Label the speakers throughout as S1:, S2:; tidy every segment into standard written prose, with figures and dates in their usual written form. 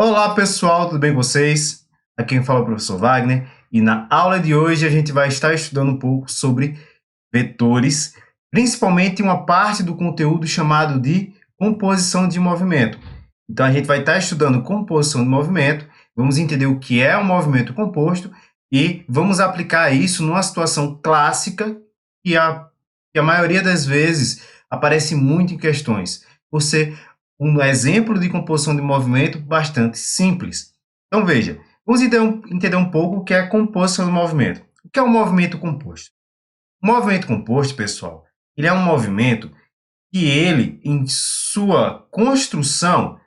S1: Olá pessoal, tudo bem com vocês? Aqui quem fala é o professor Wagner e na aula de hoje a gente vai estar estudando um pouco sobre vetores, principalmente uma parte do conteúdo chamado de composição de movimento. Então a gente vai estar estudando composição de movimento, vamos entender o que é um movimento composto e vamos aplicar isso numa situação clássica que a maioria das vezes aparece muito em questões, por ser um exemplo de composição de movimento bastante simples. Então, veja, vamos entender um pouco o que é composição de movimento. O que é um movimento composto? O movimento composto, pessoal, ele é um movimento que ele, em sua construção,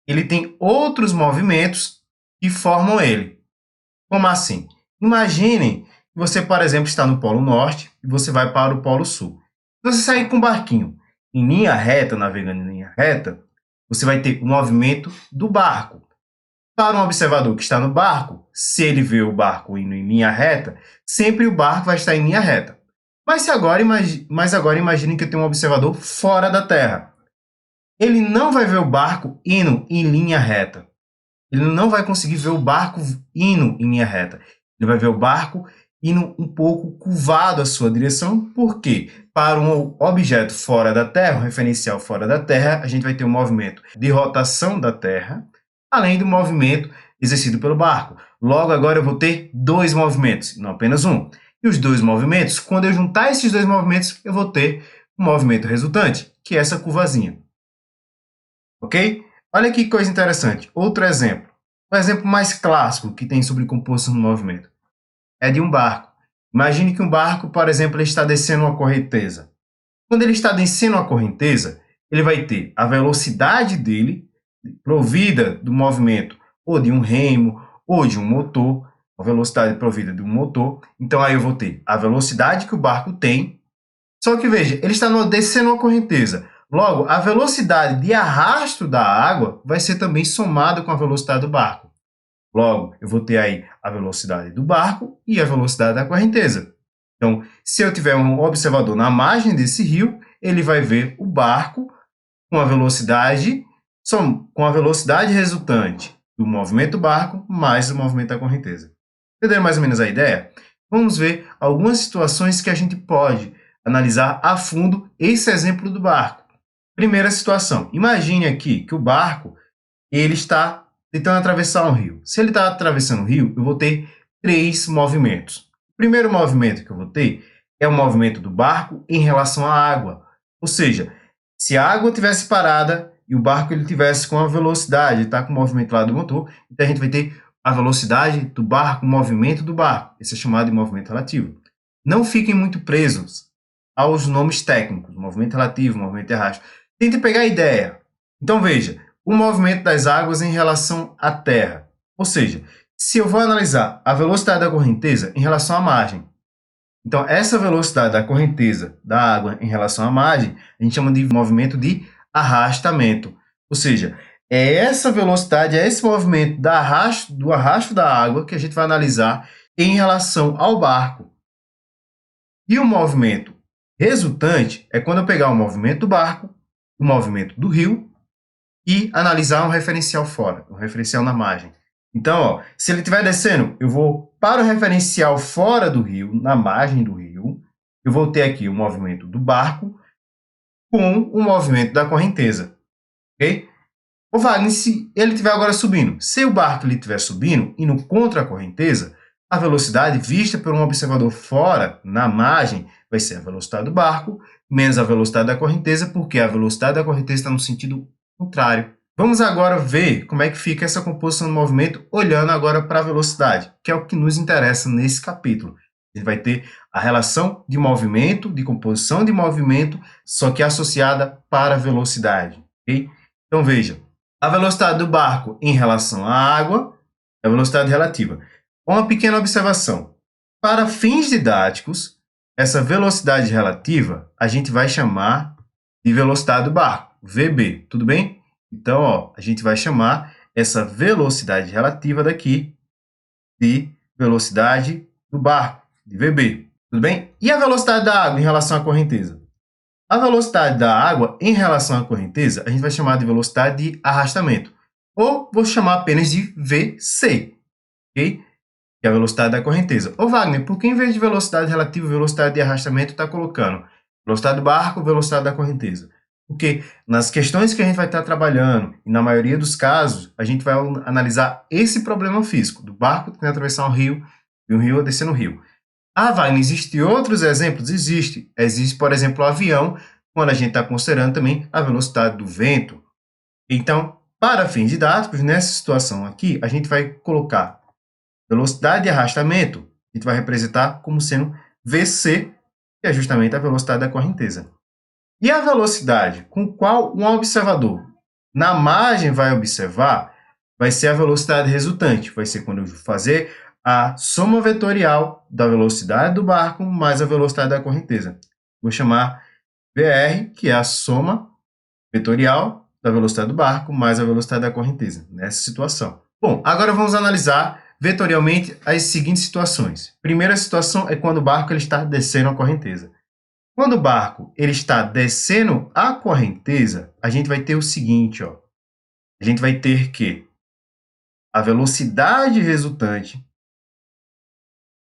S1: ele tem outros movimentos que formam ele. Como assim? Imaginem que você, por exemplo, está no Polo Norte e você vai para o Polo Sul. Se você sair com um barquinho em linha reta, navegando em linha reta, você vai ter o movimento do barco. Para um observador que está no barco, se ele vê o barco indo em linha reta, sempre o barco vai estar em linha reta. Mas agora imagine que tem um observador fora da Terra. Ele não vai ver o barco indo em linha reta. Ele não vai conseguir ver o barco indo em linha reta. Ele vai ver o barco indo um pouco curvado a sua direção. Por quê? Para um objeto fora da Terra, um referencial fora da Terra, a gente vai ter um movimento de rotação da Terra, além do movimento exercido pelo barco. Logo, agora eu vou ter dois movimentos, não apenas um. E os dois movimentos, quando eu juntar esses dois movimentos, eu vou ter um movimento resultante, que é essa curvazinha. Ok? Olha que coisa interessante. Outro exemplo. O exemplo mais clássico que tem sobre composição do movimento é de um barco. Imagine que um barco, por exemplo, ele está descendo uma correnteza. Quando ele está descendo uma correnteza, ele vai ter a velocidade dele, provida do movimento ou de um remo ou de um motor, a velocidade provida de um motor. Então, aí eu vou ter a velocidade que o barco tem. Só que, veja, ele está descendo uma correnteza. Logo, a velocidade de arrasto da água vai ser também somada com a velocidade do barco. Logo, eu vou ter aí a velocidade do barco e a velocidade da correnteza. Então, se eu tiver um observador na margem desse rio, ele vai ver o barco com a velocidade resultante do movimento do barco mais o movimento da correnteza. Entenderam mais ou menos a ideia? Vamos ver algumas situações que a gente pode analisar a fundo esse exemplo do barco. Primeira situação, imagine aqui que o barco ele está tentando atravessar um rio. Se ele está atravessando o rio, eu vou ter três movimentos. O primeiro movimento que eu vou ter é o movimento do barco em relação à água. Ou seja, se a água tivesse parada e o barco ele tivesse com a velocidade, está com o movimento lá do motor, então a gente vai ter a velocidade do barco, o movimento do barco. Esse é chamado de movimento relativo. Não fiquem muito presos aos nomes técnicos, movimento relativo, movimento de arrasto. Tente pegar a ideia. Então, veja, o movimento das águas em relação à terra. Ou seja, se eu vou analisar a velocidade da correnteza em relação à margem, então essa velocidade da correnteza da água em relação à margem, a gente chama de movimento de arrastamento. Ou seja, é essa velocidade, é esse movimento do arrasto da água que a gente vai analisar em relação ao barco. E o movimento resultante é quando eu pegar o movimento do barco, o movimento do rio e analisar um referencial fora, um referencial na margem. Então, ó, se ele estiver descendo, eu vou para o referencial fora do rio, na margem do rio, eu vou ter aqui o movimento do barco com o movimento da correnteza. Ok? Ô Wagner, se ele estiver agora subindo, se o barco estiver subindo, indo contra a correnteza, a velocidade vista por um observador fora, na margem, vai ser a velocidade do barco, menos a velocidade da correnteza, porque a velocidade da correnteza está no sentido contrário. Vamos agora ver como é que fica essa composição do movimento, olhando agora para a velocidade, que é o que nos interessa nesse capítulo. Ele vai ter a relação de movimento, de composição de movimento, só que associada para a velocidade. Okay? Então, veja, a velocidade do barco em relação à água é a velocidade relativa. Uma pequena observação. Para fins didáticos, essa velocidade relativa a gente vai chamar de velocidade do barco, VB, tudo bem? Então, ó, a gente vai chamar essa velocidade relativa daqui de velocidade do barco, de VB, tudo bem? E a velocidade da água em relação à correnteza? A velocidade da água em relação à correnteza, a gente vai chamar de velocidade de arrastamento. ou vou chamar apenas de VC, ok? Que é a velocidade da correnteza. Ô Wagner, por que em vez de velocidade relativa e velocidade de arrastamento está colocando velocidade do barco, velocidade da correnteza? Porque nas questões que a gente vai estar trabalhando, e na maioria dos casos, a gente vai analisar esse problema físico, do barco que tem que atravessar um rio, e um rio descer no rio. Ah, Wagner, existem outros exemplos? Existe. Existe, por exemplo, o avião, quando a gente está considerando também a velocidade do vento. Então, para fins didáticos, nessa situação aqui, a gente vai colocar velocidade de arrastamento, a gente vai representar como sendo VC, que é justamente a velocidade da correnteza. E a velocidade com qual um observador na margem vai observar, vai ser a velocidade resultante. Vai ser quando eu fazer a soma vetorial da velocidade do barco mais a velocidade da correnteza. Vou chamar VR, que é a soma vetorial da velocidade do barco mais a velocidade da correnteza, nessa situação. Bom, agora vamos analisar vetorialmente as seguintes situações. Primeira situação é quando o barco ele está descendo a correnteza. Quando o barco ele está descendo a correnteza, a gente vai ter o seguinte, ó. A gente vai ter que a velocidade resultante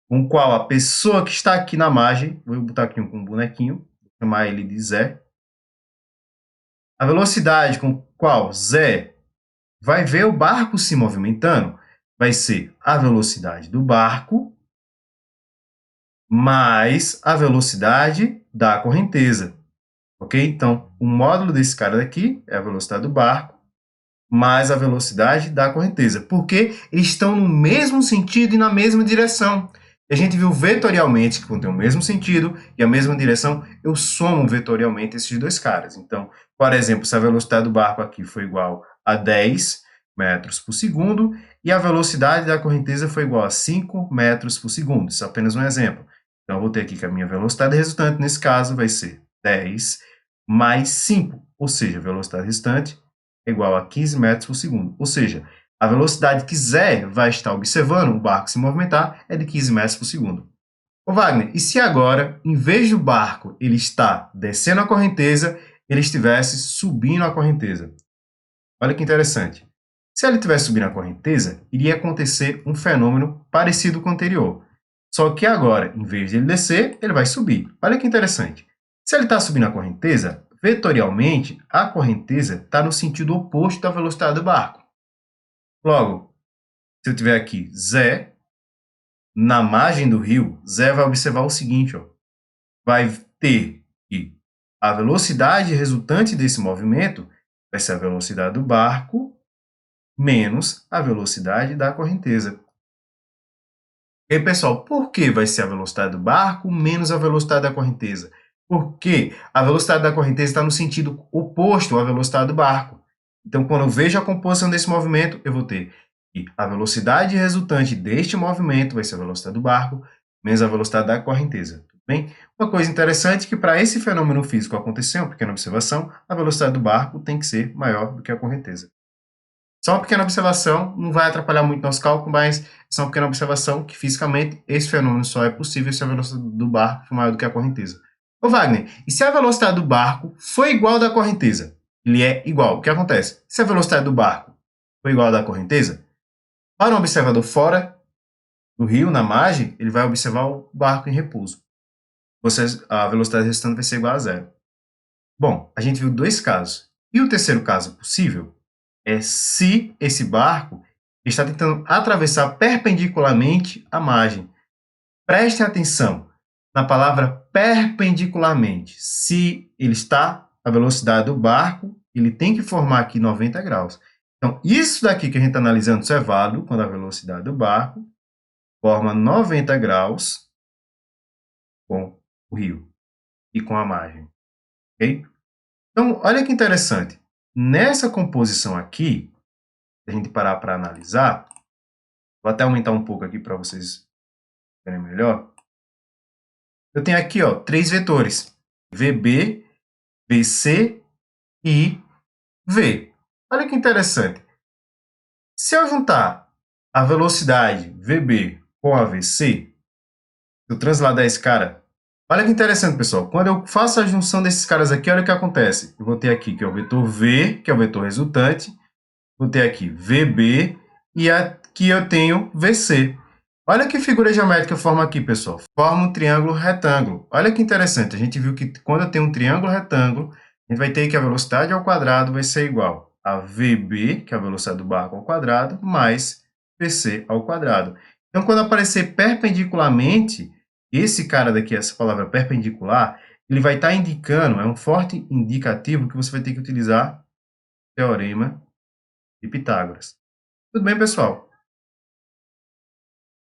S1: com qual a pessoa que está aqui na margem, vou botar aqui um bonequinho, vou chamar ele de Zé. A velocidade com qual Zé vai ver o barco se movimentando vai ser a velocidade do barco mais a velocidade da correnteza. Ok? Então, o módulo desse cara daqui é a velocidade do barco mais a velocidade da correnteza. Porque eles estão no mesmo sentido e na mesma direção. A gente viu vetorialmente que tem o mesmo sentido e a mesma direção, eu somo vetorialmente esses dois caras. Então, por exemplo, se a velocidade do barco aqui foi igual a 10 metros por segundo e a velocidade da correnteza foi igual a 5 metros por segundo. Isso é apenas um exemplo. Então, eu vou ter aqui que a minha velocidade resultante, nesse caso, vai ser 10 mais 5, ou seja, a velocidade restante é igual a 15 metros por segundo. Ou seja, a velocidade que Zé vai estar observando o barco se movimentar é de 15 metros por segundo. Ô Wagner, e se agora, em vez do barco ele estar descendo a correnteza, ele estivesse subindo a correnteza? Olha que interessante. Se ele estivesse subindo a correnteza, iria acontecer um fenômeno parecido com o anterior. Só que agora, em vez de ele descer, ele vai subir. Olha que interessante. Se ele está subindo a correnteza, vetorialmente, a correnteza está no sentido oposto da velocidade do barco. Logo, se eu tiver aqui Zé, na margem do rio, Zé vai observar o seguinte, ó, vai ter que a velocidade resultante desse movimento vai ser a velocidade do barco menos a velocidade da correnteza. E aí, pessoal, por que vai ser a velocidade do barco menos a velocidade da correnteza? Porque a velocidade da correnteza está no sentido oposto à velocidade do barco. Então, quando eu vejo a composição desse movimento, eu vou ter que a velocidade resultante deste movimento vai ser a velocidade do barco menos a velocidade da correnteza. Tudo bem? Uma coisa interessante é que para esse fenômeno físico acontecer, uma pequena observação, a velocidade do barco tem que ser maior do que a correnteza. Só uma pequena observação, não vai atrapalhar muito nosso cálculo, mas é só uma pequena observação que fisicamente esse fenômeno só é possível se a velocidade do barco for maior do que a correnteza. Ô Wagner, e se a velocidade do barco for igual à da correnteza? Ele é igual. O que acontece? Se a velocidade do barco for igual à da correnteza, para um observador fora do rio, na margem, ele vai observar o barco em repouso. A velocidade restante vai ser igual a zero. Bom, a gente viu dois casos. E o terceiro caso possível é se esse barco está tentando atravessar perpendicularmente a margem. Prestem atenção na palavra perpendicularmente. Se ele está a velocidade do barco, ele tem que formar aqui 90 graus. Então, isso daqui que a gente está analisando isso é válido quando a velocidade do barco forma 90 graus com o rio e com a margem. Ok? Então, olha que interessante. Nessa composição aqui, se a gente parar para analisar, vou até aumentar um pouco aqui para vocês verem melhor. Eu tenho aqui, ó, três vetores: VB, VC e V. Olha que interessante. Se eu juntar a velocidade VB com a VC, eu transladar esse cara, olha que interessante, pessoal. Quando eu faço a junção desses caras aqui, olha o que acontece. Eu vou ter aqui que é o vetor V, que é o vetor resultante, vou ter aqui VB e aqui eu tenho VC. Olha que figura geométrica forma aqui, pessoal. Forma um triângulo retângulo. Olha que interessante. A gente viu que quando eu tenho um triângulo retângulo, a gente vai ter que a velocidade ao quadrado vai ser igual a VB, que é a velocidade do barco ao quadrado, mais VC ao quadrado. Então, quando aparecer perpendicularmente, esse cara daqui, essa palavra perpendicular, ele vai estar indicando, é um forte indicativo que você vai ter que utilizar o teorema de Pitágoras. Tudo bem, pessoal?